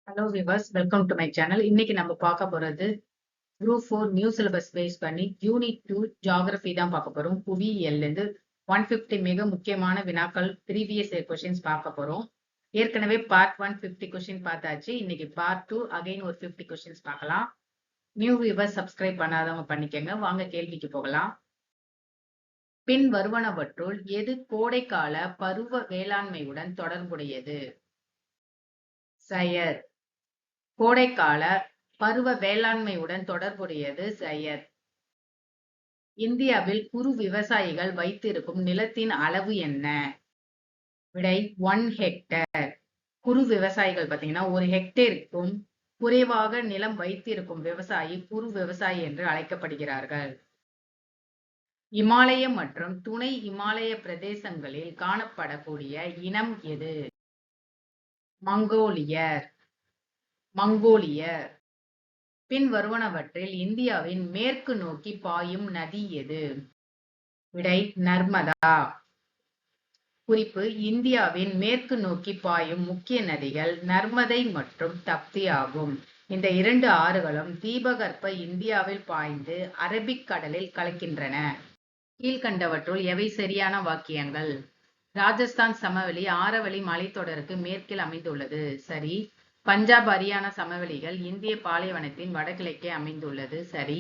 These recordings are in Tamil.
Hello viewers, welcome to my channel. இன்னைக்கு நம்ம பார்க்க போறது குரூப் 4 நியூ சிலபஸ் பேஸ் பண்ணி யூனிட் 2 ஜியோகிராஃபி தான் பார்க்க போறோம். புவியியல்ல இருந்து 150 மிக முக்கியமான வினாக்கள் ப்ரீவியஸ் இயர் கொஸ்டின்ஸ் பார்க்க போறோம். ஏற்கனவே பார்ட் 1 50 கொஸ்டின் பார்த்தாச்சு. இன்னைக்கு பார்ட் 2 அகைன் ஒரு 50 கொஸ்டின்ஸ் பார்க்கலாம். நியூ வியூவர்ஸ் சப்ஸ்கிரைப் பண்ணாதவங்க பண்ணிக்கங்க. வாங்க கேள்விக்கு போகலாம். பின் வருவனவற்றுள் எது கோடைக்கால பருவ வேளாண்மையுடன் தொடர்புடையது? சயர். கோடைக்கால பருவ வேளாண்மையுடன் தொடர்புடையது சயர். இந்தியாவில் குறு விவசாயிகள் வைத்திருக்கும் நிலத்தின் அளவு என்ன? விடை 1 ஹெக்டேர். குறு விவசாயிகள் பாத்தீங்கன்னா 1 ஹெக்டேருக்கும் குறைவாக நிலம் வைத்திருக்கும் விவசாயி குறு விவசாயி என்று அழைக்கப்படுகிறார்கள். இமாலய மற்றும் துணை இமாலய பிரதேசங்களில் காணப்படக்கூடிய இனம் எது? மங்கோலியர். மங்கோலியர். பின் வருவனவற்றில் இந்தியாவின் மேற்கு நோக்கி பாயும் நதி எது? விடை நர்மதா. குறிப்பு: இந்தியாவின் மேற்கு நோக்கி பாயும் முக்கிய நதிகள் நர்மதை மற்றும் தப்தி ஆகும். இந்த இரண்டு ஆறுகளும் தீபகற்ப இந்தியாவில் பாய்ந்து அரபிக் கடலில் கலக்கின்றன. கீழ்கண்டவற்றுள் எவை சரியான வாக்கியங்கள்? ராஜஸ்தான் சமவெளி ஆரவழி மலைத்தொடருக்கு மேற்கில் அமைந்துள்ளது. சரி. பஞ்சாப் ஹரியானா சமவெளிகள் இந்திய பாலைவனத்தின் வடகிழக்கே அமைந்துள்ளது. சரி.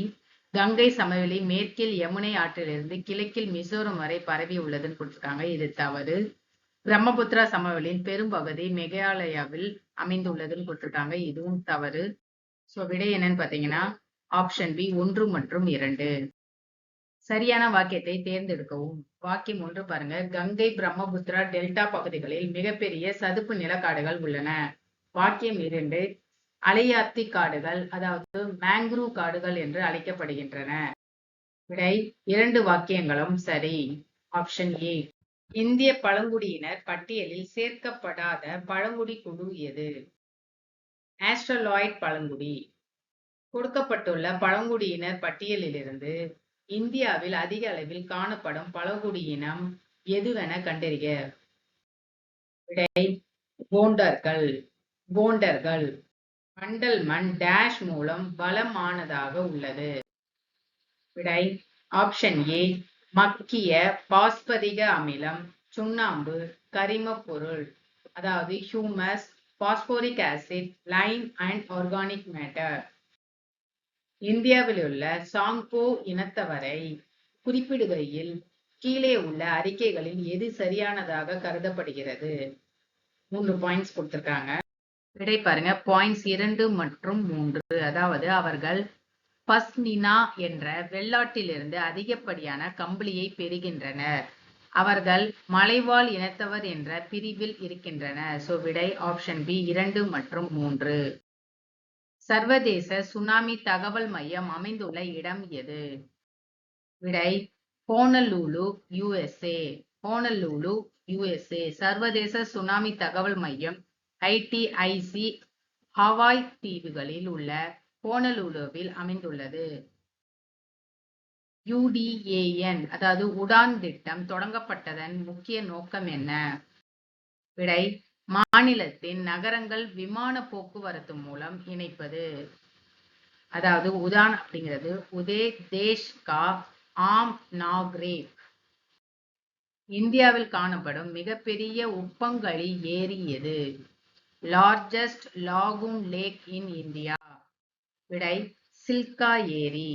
கங்கை சமவெளி மேற்கில் யமுனை ஆற்றிலிருந்து கிழக்கில் மிசோரம் வரை பரவி உள்ளதுன்னு கொடுத்திருக்காங்க. இது தவறு. பிரம்மபுத்திரா சமவெளியின் பெரும்பகுதி மேகாலயாவில் அமைந்துள்ளதுன்னு கொடுத்திருக்காங்க. இதுவும் தவறு. சோ விடை என்னன்னு பாத்தீங்கன்னா ஆப்ஷன் பி 1 மற்றும் 2. சரியான வாக்கியத்தை தேர்ந்தெடுக்கவும். வாக்கியம் 1 பாருங்க. கங்கை பிரம்மபுத்திரா டெல்டா பகுதிகளில் மிகப்பெரிய சதுப்பு நிலக்காடுகள் உள்ளன. வாக்கியம் 2. அலையாத்தி காடுகள், அதாவது மேங்க்ரூவ் காடுகள் என்று அழைக்கப்படுகின்றன. விடை 2 வாக்கியங்களும் சரி. Option A. இந்திய பழங்குடியினர் பட்டியலில் சேர்க்கப்படாத பழங்குடி குழு எது? ஆஸ்ட்ரலாய்ட் பழங்குடி. கொடுக்கப்பட்டுள்ள பழங்குடியினர் பட்டியலிலிருந்து இந்தியாவில் அதிக அளவில் காணப்படும் பழங்குடியினம் எதுவென கண்டறிக. விடை கோண்டர்கள். கோண்டர்கள். மண்டல் மண் டேஷ் மூலம் பலமானதாக உள்ளது. விடை ஆப்ஷன் ஏ. மக்கிய பாஸ்பதிக அமிலம், சுண்ணாம்பு, கரிமப் பொருள், அதாவது humus, phosphoric acid, Lime and organic matter. இந்தியாவில் உள்ள சாங்கோ இனத்தவரை குறிப்பிடுகையில் கீழே உள்ள அறிக்கைகளில் எது சரியானதாக கருதப்படுகிறது? 3 பாயிண்ட்ஸ் கொடுத்திருக்காங்க. விடை பாருங்க. பாயிண்ட்ஸ் 2 மற்றும் 3. அதாவது அவர்கள் பஷ்மினா என்ற வெள்ளாட்டிலிருந்து அதிகப்படியான கம்பளியை பெறுகின்றனர். அவர்கள் மலைவாழ் இனத்தவர் என்ற பிரிவில் இருக்கின்றனர். சோ விடை ஆப்ஷன் பி 2 மற்றும் 3. சர்வதேச சுனாமி தகவல் மையம் அமைந்துள்ள இடம் எது? விடை ஹோனலுலு, USA. ஹோனலுலு, USA. சர்வதேச சுனாமி தகவல் மையம் ITIC ஹவாய் தீவுகளில் உள்ள ஹோனலுலுவில் அமைந்துள்ளது. UDAN, அதாவது உடான் திட்டம் தொடங்கப்பட்டதன் முக்கிய நோக்கம் என்ன? விடை மாநிலத்தின் நகரங்கள் விமான போக்குவரத்து மூலம் இணைப்பது. அதாவது உதான் அப்படிங்கிறது உதே தேஷ் கா ஆம் நாக்ரேக். இந்தியாவில் காணப்படும் மிகப்பெரிய உப்பங்கழி ஏரி எது? Largest lagoon lake in India. விடை சில்கா ஏரி.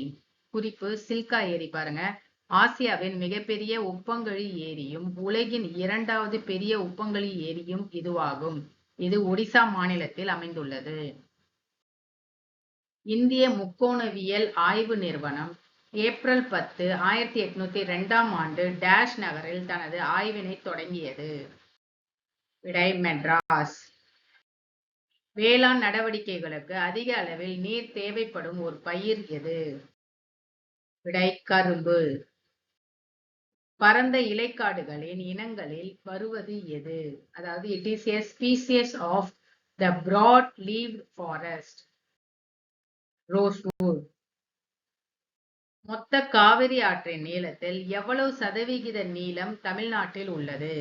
குறிப்பு: சில்கா ஏரி பாருங்க. ஆசியாவின் மிகப்பெரிய உப்பங்கழி ஏரியும் உலகின் 2வது பெரிய உப்பங்கழி ஏரியும் இதுவாகும். இது ஒடிசா மாநிலத்தில் அமைந்துள்ளது. இந்திய முக்கோணவியல் ஆய்வு நிறுவனம் ஏப்ரல் 10, 1802ஆம் ஆண்டு டேஷ் நகரில் தனது ஆய்வினை தொடங்கியது. விடை மெட்ராஸ். வேளாண் நடவடிக்கைகளுக்கு அதிக அளவில் நீர் தேவைப்படும் ஒரு பயிர் எது? விடை கரும்பு. பரந்த இலைக்காடுகளின் இனங்களில் வருவது எது? அதாவது it is a species of the broad-leaved forest. Rosewood. மொத்த காவிரி ஆற்றின் நீளத்தில் எவ்வளவு சதவிகித நீளம் தமிழ்நாட்டில் உள்ளது?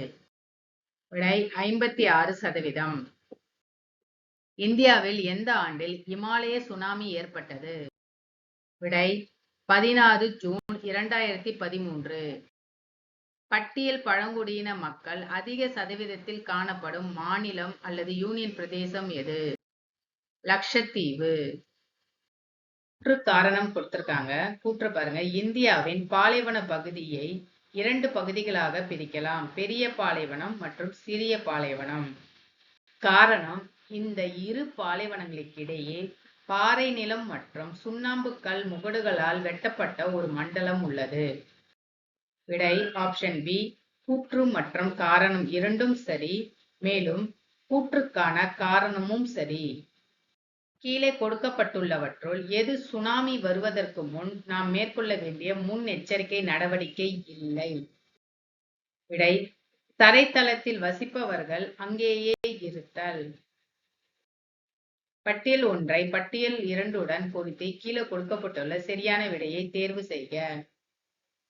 விடை 56%. இந்தியாவில் எந்த ஆண்டில் இமாலய சுனாமி ஏற்பட்டது? விடை 16 ஜூன் 2013. பட்டியல் பழங்குடியின மக்கள் அதிக சதவீதத்தில் காணப்படும் மாநிலம் அல்லது யூனியன் பிரதேசம் எது? லட்சத்தீவு. கூற்று காரணம் கொடுத்திருக்காங்க. கூற்று பாருங்க. இந்தியாவின் பாலைவன பகுதியை 2 பகுதிகளாக பிரிக்கலாம். பெரிய பாலைவனம் மற்றும் சிறிய பாலைவனம். காரணம், இந்த இரு பாலைவனங்களுக்கிடையே பாறை நிலம் மற்றும் சுண்ணாம்பு கல் முகடுகளால் வெட்டப்பட்ட ஒரு மண்டலம் உள்ளது. விடை ஆப்ஷன் பி. கூற்று மற்றும் காரணம் இரண்டும் சரி. மேலும் கூற்றுக்கான காரணமும் சரி. கீழே கொடுக்கப்பட்டுள்ளவற்றுள் எது சுனாமி வருவதற்கு முன் நாம் மேற்கொள்ள வேண்டிய முன்னெச்சரிக்கை நடவடிக்கை இல்லை? விடை தரைத்தளத்தில் வசிப்பவர்கள் அங்கேயே இருத்தல். பட்டியல் 1ஐ பட்டியல் 2உடன் பொருத்தி கீழே கொடுக்கப்பட்டுள்ள சரியான விடையை தேர்வு செய்க.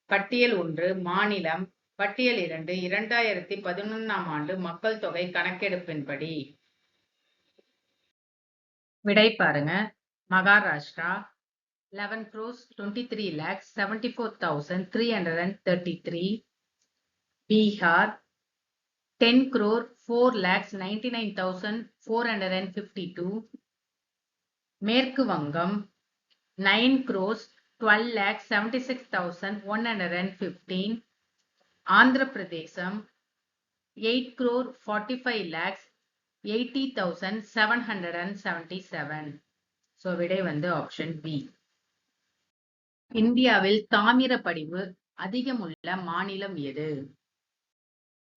பட்டியல் 1 மாநிலம். பட்டியல் 2 2011ஆம் ஆண்டு மக்கள் தொகை கணக்கெடுப்பின்படி. விடை பாருங்க. மகாராஷ்டிரா 11,23,74,333. பீகார் 10,04,99,452. மேற்கு வங்கம் 9,12,76,115. ஆந்திர பிரதேசம் 8,45,80,777. ஸோ விடை வந்து ஆப்ஷன் பி. இந்தியாவில் தாமிர படிவு அதிகமுள்ள மாநிலம் எது?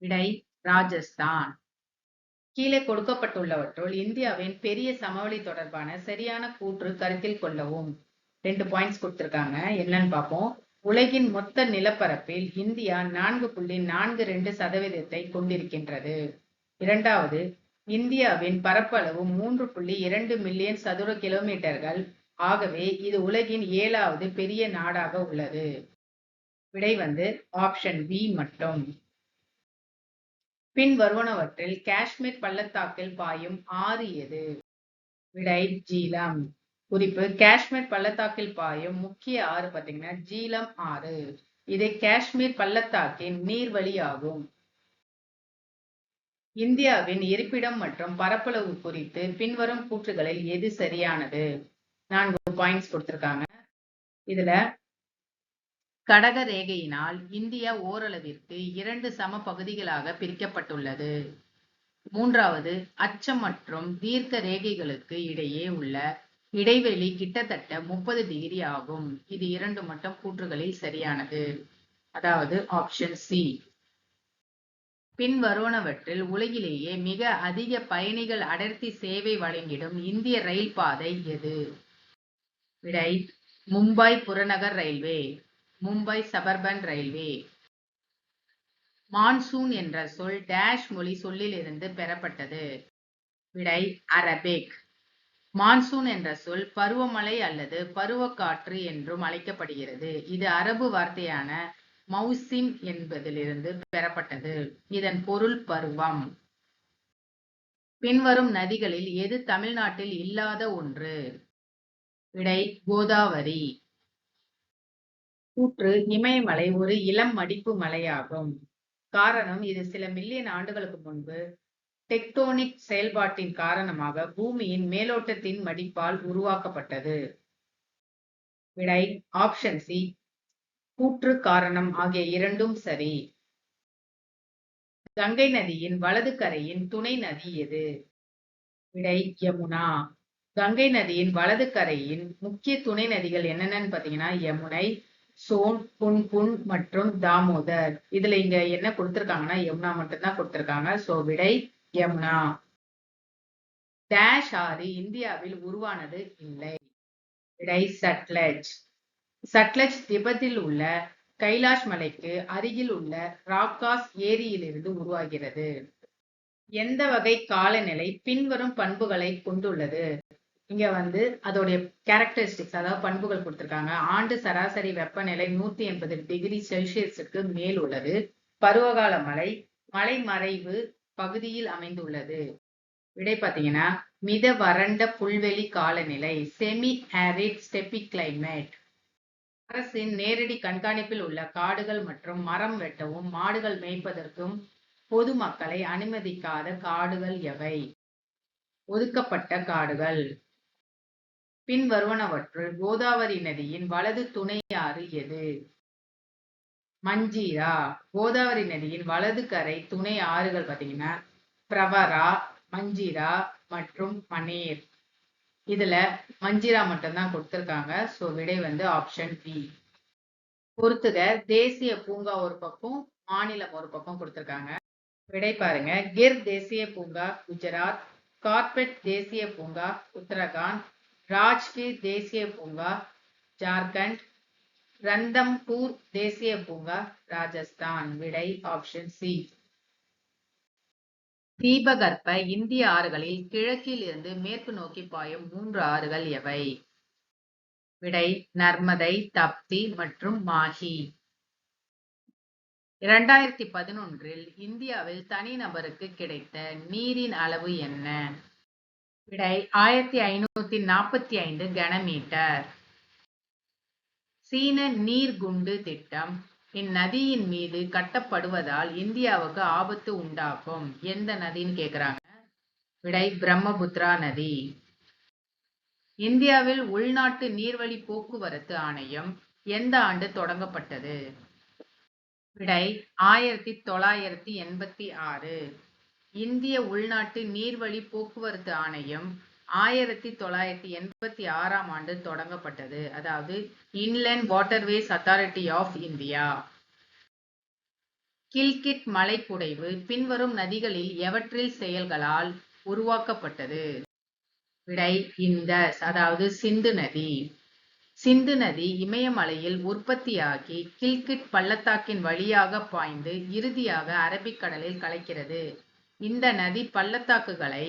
விடை ராஜஸ்தான். கீழே கொடுக்கப்பட்டுள்ளவற்றுள் இந்தியாவின் பெரிய சமவெளி தொடர்பான சரியான கூற்று கருத்தில் கொள்ளவும். 2 பாயிண்ட்ஸ் கொடுத்திருக்காங்க. என்னன்னு பார்ப்போம். உலகின் மொத்த நிலப்பரப்பில் இந்தியா 4.42% கொண்டிருக்கின்றது. இரண்டாவது, இந்தியாவின் பரப்பளவு 3.2 மில்லியன் சதுர கிலோமீட்டர்கள். ஆகவே இது உலகின் 7வது பெரிய நாடாக உள்ளது. விடை வந்து ஆப்ஷன் பி மட்டும். பின் வருவனவற்றில் காஷ்மீர் பள்ளத்தாக்கில் பாயும் ஆறு எது? விடை ஜீலம். குறிப்பு, காஷ்மீர் பள்ளத்தாக்கில் பாயும் முக்கிய ஆறு பார்த்தீங்கன்னா ஜீலம் ஆறு. இது காஷ்மீர் பள்ளத்தாக்கின் நீர்வழியாகும். இந்தியாவின் இருப்பிடம் மற்றும் பரப்பளவு குறித்து பின்வரும் கூற்றுகளில் எது சரியானது? 4 பாயிண்ட்ஸ் கொடுத்திருக்காங்க. இதுல கடக ரேகையினால் இந்தியா ஓரளவிற்கு 2 சம பகுதிகளாக பிரிக்கப்பட்டுள்ளது. மூன்றாவது, அச்சம் மற்றும் தீர்க்க ரேகைகளுக்கு இடையே உள்ள இடைவெளி கிட்டத்தட்ட 30 டிகிரி ஆகும். இது 2 மட்டும் கூற்றுகளில் சரியானது. அதாவது ஆப்ஷன் சி. பின் வருவனவற்றில் உலகிலேயே மிக அதிக பயணிகள் அடர்த்தி சேவை வழங்கிடும் இந்திய ரயில் பாதை எது? விடை மும்பை புறநகர் railway, Mumbai suburban railway. Monsoon என்ற சொல் டேஷ் மொழி சொல்லிலிருந்து பெறப்பட்டது. விடை அரபிக். மான்சூன் என்ற சொல் பருவமழை அல்லது பருவக்காற்று என்றும் அழைக்கப்படுகிறது. இது அரபு வார்த்தையான மௌசிம் என்பதிலிருந்து பெறப்பட்டது. இதன் பொருள் பருவம். பின்வரும் நதிகளில் எது தமிழ்நாட்டில் இல்லாத ஒன்று? விடை கோதாவரி. கூற்று, இமயமலை ஒரு இளம் மடிப்பு மலையாகும். காரணம், இது சில மில்லியன் ஆண்டுகளுக்கு முன்பு டெக்டோனிக் செயல்பாட்டின் காரணமாக பூமியின் மேலோட்டத்தின் மடிப்பால் உருவாக்கப்பட்டது. விடை ஆப்ஷன் சி. கூற்று காரணம் ஆகிய இரண்டும் சரி. கங்கை நதியின் வலது கரையின் துணை நதி எது? விடை யமுனா. கங்கை நதியின் வலது கரையின் முக்கிய துணை நதிகள் என்னென்னு பாத்தீங்கன்னா யமுனை, சோன், புன்புன் மற்றும் தாமோதர். இதுல இங்க என்ன கொடுத்திருக்காங்கன்னா யமுனா மட்டும்தான் கொடுத்திருக்காங்க. சோ விடை யமுனா. டேஷ் ஆறு இந்தியாவில் உருவானது இல்லை. விடை சட்லஜ். சட்லஜ் திபெத்தில் உள்ள கைலாஷ் மலைக்கு அருகில் உள்ள ராக்காஸ் ஏரியிலிருந்து உருவாகிறது. எந்த வகை காலநிலை பின்வரும் பண்புகளை கொண்டுள்ளது? இங்க வந்து அதோடைய கேரக்டரிஸ்டிக்ஸ், அதாவது பண்புகள் கொடுத்திருக்காங்க. ஆண்டு சராசரி வெப்பநிலை 180 டிகிரி செல்சியஸுக்கு மேல் உள்ளது. பருவகால மழை மலை மறைவு பகுதியில் அமைந்துள்ளது. விடை பார்த்தீங்கன்னா மித வறண்ட புல்வெளி காலநிலை, செமி ஆரிட் ஸ்டெப்பி கிளைமேட். அரசின் நேரடி கண்காணிப்பில் உள்ள காடுகள் மற்றும் மரம் வெட்டவும் மாடுகள் மேய்ப்பதற்கும் பொதுமக்களை அனுமதிக்காத காடுகள் எவை? ஒதுக்கப்பட்ட காடுகள். பின்வருவனவற்றுள் கோதாவரி நதியின் வலது துணை ஆறு எது? மஞ்சீரா. கோதாவரி நதியின் வலது கரை துணை ஆறுகள் பார்த்தீங்கன்னா பிரவரா, மஞ்சீரா மற்றும் மனேர். இதுல மஞ்சீரா மட்டும்தான் கொடுத்திருக்காங்க. ஸோ விடை வந்து ஆப்ஷன் பி. பொறுத்துக, தேசிய பூங்கா ஒரு பக்கம், மாநிலம் ஒரு பக்கம் கொடுத்திருக்காங்க. விடை பாருங்க. கிர் தேசிய பூங்கா குஜராத், கார்பெட் தேசிய பூங்கா உத்தரகாண்ட், ராஜ்கீர் தேசிய பூங்கா ஜார்க்கண்ட், ரந்தம்பூர் தேசிய பூங்கா ராஜஸ்தான். விடை ஆப்ஷன் சி. தீபகற்ப இந்திய ஆறுகளில் கிழக்கில் இருந்து மேற்கு நோக்கி பாயும் 3 ஆறுகள் எவை? விடை நர்மதை, தப்தி மற்றும் மாஹி. 2011 இந்தியாவில் தனிநபருக்கு கிடைத்த நீரின் அளவு என்ன? விடை 1545 கனமீட்டர். சீன நீர்குண்டு திட்டம் இந்நதியின் மீது கட்டப்படுவதால் இந்தியாவுக்கு ஆபத்து உண்டாகும். எந்த நதின்னு கேக்குறாங்க. விடை பிரம்மபுத்திரா நதி. இந்தியாவில் உள்நாட்டு நீர்வழி போக்குவரத்து ஆணையம் எந்த ஆண்டு தொடங்கப்பட்டது? விடை 1986. இந்திய உள்நாட்டு நீர்வழி போக்குவரத்து ஆணையம் 1986ஆம் ஆண்டு தொடங்கப்பட்டது. அதாவது inland waterways authority of India. Gilgit மலைக்குடைவு பின்வரும் நதிகளில் எவற்றில் செயல்களால் உருவாக்கப்பட்டது? விடை இந்தஸ், அதாவது சிந்து நதி. சிந்து நதி இமயமலையில் உற்பத்தியாகி கில்கிட் பள்ளத்தாக்கின் வழியாக பாய்ந்து இறுதியாக அரபிக்கடலில் கலக்கிறது. இந்த நதி பள்ளத்தாக்குகளை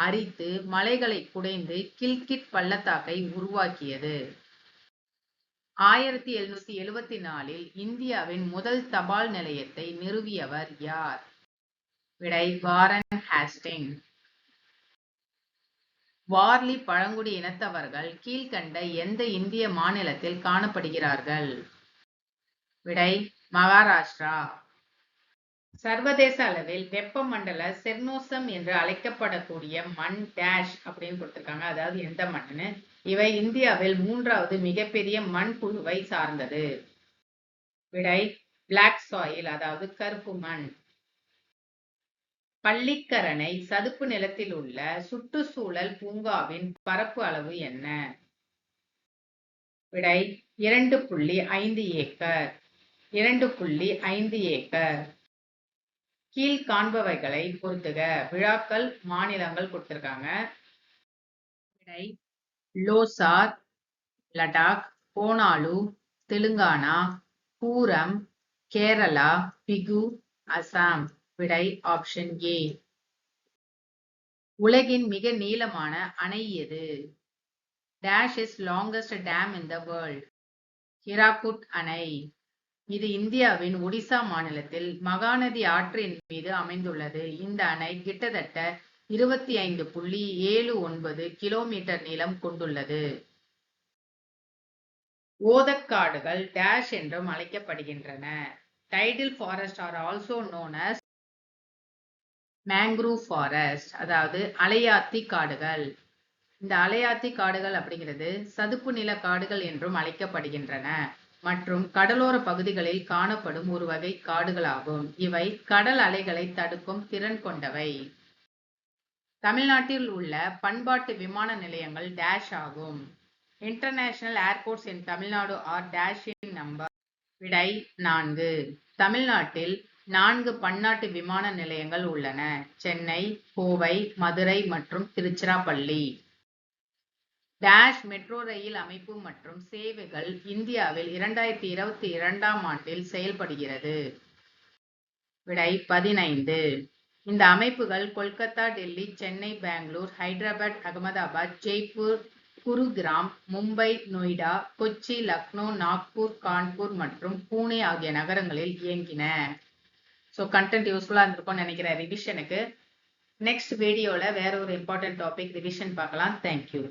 அரித்து மலைகளை குடைந்து கில்கிட் பள்ளத்தாக்கை உருவாக்கியது. 1774 இந்தியாவின் முதல் தபால் நிலையத்தை நிறுவியவர் யார்? விடை வாரன் ஹேஸ்டிங். வார்லி பழங்குடி இனத்தவர்கள் கீழ்கண்ட எந்த இந்திய மாநிலத்தில் காணப்படுகிறார்கள்? விடை மகாராஷ்டிரா. சர்வதேச அளவில் வெப்பமண்டல செர்னோசம் என்று அழைக்கப்படக்கூடிய மண் டேஷ் அப்படின்னு கொடுத்திருக்காங்க. அதாவது எந்த மண்ணுன்னு. இவை இந்தியாவில் 3வது மிகப்பெரிய மண் குழுவை சார்ந்தது. விடை பிளாக் சாயில், அதாவது கருப்பு மண். பள்ளிக்கரணை சதுப்பு நிலத்தில் உள்ள சுற்றுச்சூழல் பூங்காவின் பரப்பு அளவு என்ன? விடை 2.5 ஏக்கர். 2.5 ஏக்கர். கீழ்காண்பவைகளை பொறுத்துக. விழாக்கள், மாநிலங்கள் கொடுத்திருக்காங்க. விடை லோசார், லடாக், கோனாலு, தெலுங்கானா, பூரம், கேரளா, பிகு, அசாம். விடை ஆப்ஷன் ஏ. உலகின் மிக நீளமான அணை எது? Dash is longest dam in the world. Hirakud அணை. இது இந்தியாவின் ஒடிசா மாநிலத்தில் மகாநதி ஆற்றின் மீது அமைந்துள்ளது. இந்த அணை கிட்டத்தட்ட 25.79 கிலோமீட்டர் நீளம் கொண்டுள்ளது. ஓதக்காடுகள் டேஷ் என்றும் அழைக்கப்படுகின்றன. Tidal forest are also known as mangrove forest, அதாவது அலையாத்தி காடுகள். இந்த அலையாத்தி காடுகள் அப்படிங்கிறது சதுப்பு நில காடுகள் என்றும் அழைக்கப்படுகின்றன மற்றும் கடலோர பகுதிகளில் காணப்படும் ஒரு வகை காடுகளாகும். இவை கடல் அலைகளை தடுக்கும் திறன் கொண்டவை. தமிழ்நாட்டில் உள்ள பண்பாட்டு விமான நிலையங்கள் டேஷ் ஆகும். International airports in Tamil Nadu are dash in number. விடை 4. தமிழ்நாட்டில் 4 பன்னாட்டு விமான நிலையங்கள் உள்ளன. சென்னை, கோவை, மதுரை மற்றும் திருச்சிராப்பள்ளி. டேஷ் மெட்ரோ ரயில் அமைப்பு மற்றும் சேவைகள் இந்தியாவில் 2022ஆம் ஆண்டில் செயல்படுகிறது. விடை 15. இந்த அமைப்புகள் கொல்கத்தா, டெல்லி, சென்னை, பெங்களூர், ஹைதராபாத், அகமதாபாத், ஜெய்ப்பூர், குருகிராம், மும்பை, நொய்டா, கொச்சி, லக்னோ, நாக்பூர், கான்பூர் மற்றும் பூனே ஆகிய நகரங்களில் இயங்கின. ஸோ கண்டென்ட் யூஸ்ஃபுல்லாக இருந்திருக்கும்னு நினைக்கிறேன் ரிவிஷனுக்கு. நெக்ஸ்ட் வீடியோல வேற ஒரு இம்பார்ட்டன்ட் டாபிக் ரிவிஷன் பார்க்கலாம். தேங்க்யூ.